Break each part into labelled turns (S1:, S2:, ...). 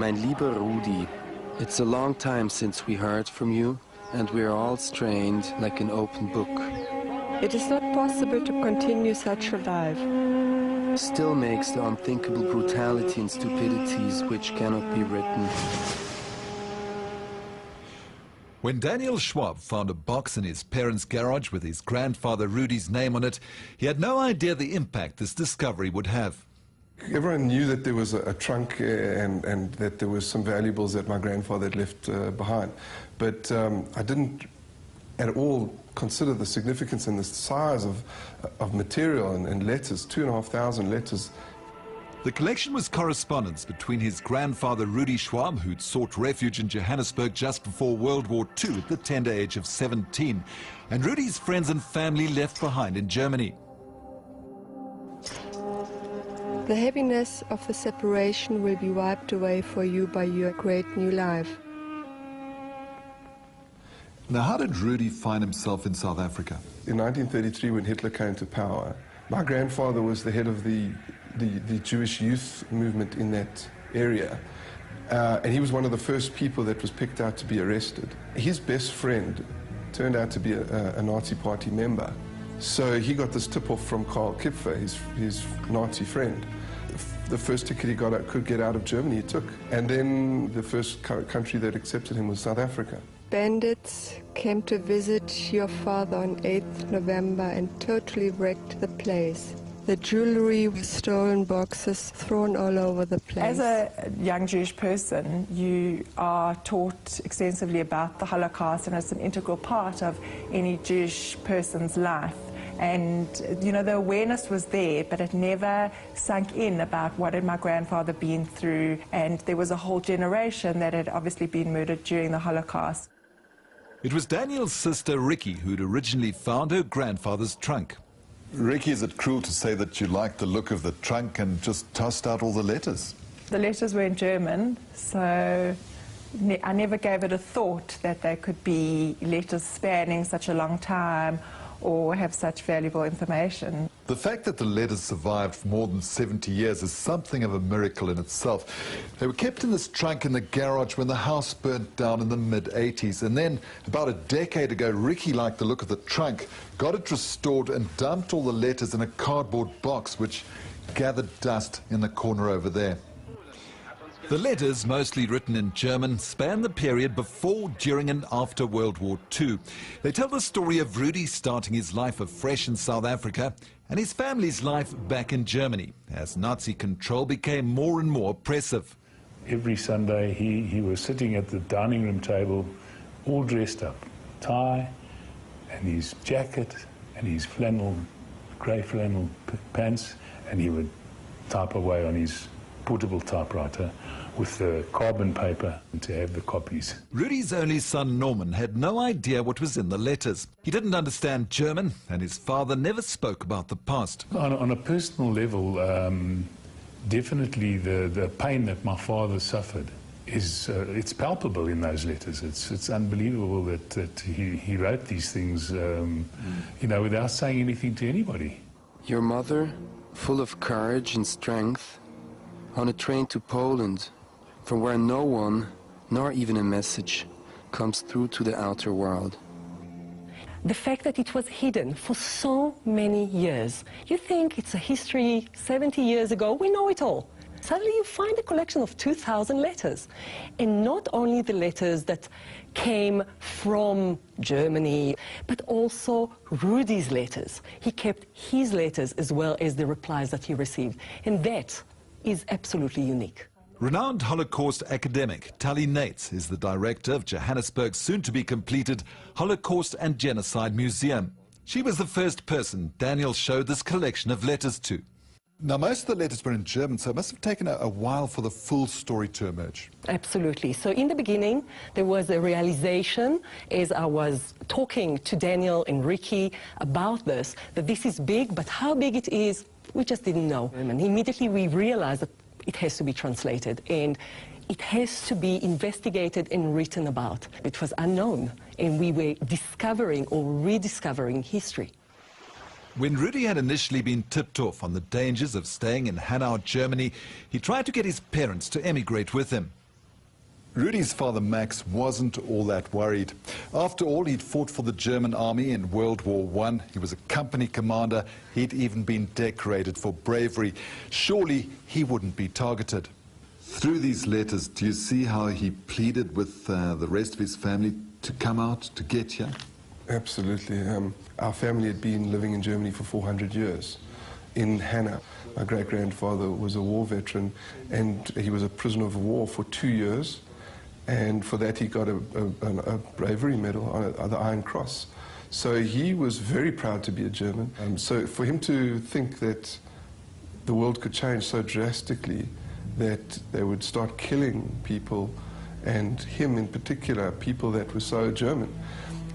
S1: Mein lieber Rudi, it's a long time since we heard from you, and we're all strained like an open book.
S2: It is not possible to continue such a life.
S1: Still makes the unthinkable brutality and stupidities which cannot be written.
S3: When Daniel Schwab found a box in his parents' garage with his grandfather Rudi's name on it, he had no idea the impact this discovery would have.
S4: Everyone knew that there was a trunk and that there was some valuables that my grandfather had left behind. But I didn't at all consider the significance and the size of material and letters, 2,500 letters.
S3: The collection was correspondence between his grandfather Rudi Schwab, who'd sought refuge in Johannesburg just before World War II at the tender age of 17, and Rudi's friends and family left behind in Germany.
S2: The heaviness of the separation will be wiped away for you by your great new life.
S3: Now, how did Rudi find himself in South Africa?
S4: In 1933, when Hitler came to power, my grandfather was the head of the Jewish youth movement in that area. And he was one of the first people that was picked out to be arrested. His best friend turned out to be a Nazi party member. So he got this tip-off from Karl Kipfer, his Nazi friend. The first ticket he could get out of Germany, he took. And then the first country that accepted him was South Africa.
S2: Bandits came to visit your father on 8th November and totally wrecked the place. The jewelry was stolen, boxes thrown all over the place.
S5: As a young Jewish person, you are taught extensively about the Holocaust, and it's an integral part of any Jewish person's life. And, you know, the awareness was there, but it never sunk in about what had my grandfather been through. And there was a whole generation that had obviously been murdered during the Holocaust.
S3: It was Daniel's sister Ricky who'd originally found her grandfather's trunk.
S6: Ricky, is it cruel to say that you liked the look of the trunk and just tossed out all the letters?
S5: The letters were in German, so I never gave it a thought that they could be letters spanning such a long time or have such valuable information.
S6: The fact that the letters survived for more than 70 years is something of a miracle in itself. They were kept in this trunk in the garage when the house burnt down in the mid-80s. And then, about a decade ago, Ricky liked the look of the trunk, got it restored and dumped all the letters in a cardboard box, which gathered dust in the corner over there.
S3: The letters, mostly written in German, span the period before, during and after World War II. They tell the story of Rudi starting his life afresh in South Africa and his family's life back in Germany, as Nazi control became more and more oppressive.
S7: Every Sunday he was sitting at the dining room table, all dressed up, tie and his jacket and his grey flannel pants, and he would type away on his portable typewriter with the carbon paper to have the copies.
S3: Rudi's only son Norman had no idea what was in the letters. He didn't understand German, and his father never spoke about the past.
S7: On a personal level, definitely the pain that my father suffered is it's palpable in those letters. It's unbelievable that he wrote these things, you know, without saying anything to anybody.
S1: Your mother, full of courage and strength, on a train to Poland, from where no one, nor even a message, comes through to the outer world.
S8: The fact that it was hidden for so many years. You think it's a history 70 years ago, we know it all. Suddenly you find a collection of 2,000 letters. And not only the letters that came from Germany, but also Rudi's letters. He kept his letters as well as the replies that he received. And that is absolutely unique.
S3: Renowned Holocaust academic Tali Nates is the director of Johannesburg's soon-to-be-completed Holocaust and Genocide Museum. She was the first person Daniel showed this collection of letters to.
S6: Now, most of the letters were in German, so it must have taken a while for the full story to emerge.
S8: Absolutely. So in the beginning, there was a realization, as I was talking to Daniel and Ricky about this, that this is big, but how big it is, we just didn't know. And immediately we realized that it has to be translated and it has to be investigated and written about. It was unknown, and we were discovering or rediscovering history.
S3: When Rudi had initially been tipped off on the dangers of staying in Hanau, Germany, he tried to get his parents to emigrate with him.
S6: Rudy's father Max wasn't all that worried. After all, he'd fought for the German army in World War I. He was a company commander. He'd even been decorated for bravery. Surely he wouldn't be targeted. Through these letters, do you see how he pleaded with the rest of his family to come out, to get here?
S4: Absolutely. Our family had been living in Germany for 400 years. In Hannah, my great-grandfather was a war veteran, and he was a prisoner of war for 2 years, and for that he got a bravery medal, the Iron Cross. So he was very proud to be a German. So for him to think that the world could change so drastically, that they would start killing people, and him in particular, people that were so German,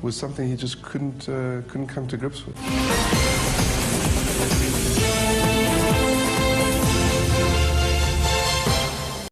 S4: was something he just couldn't come to grips with.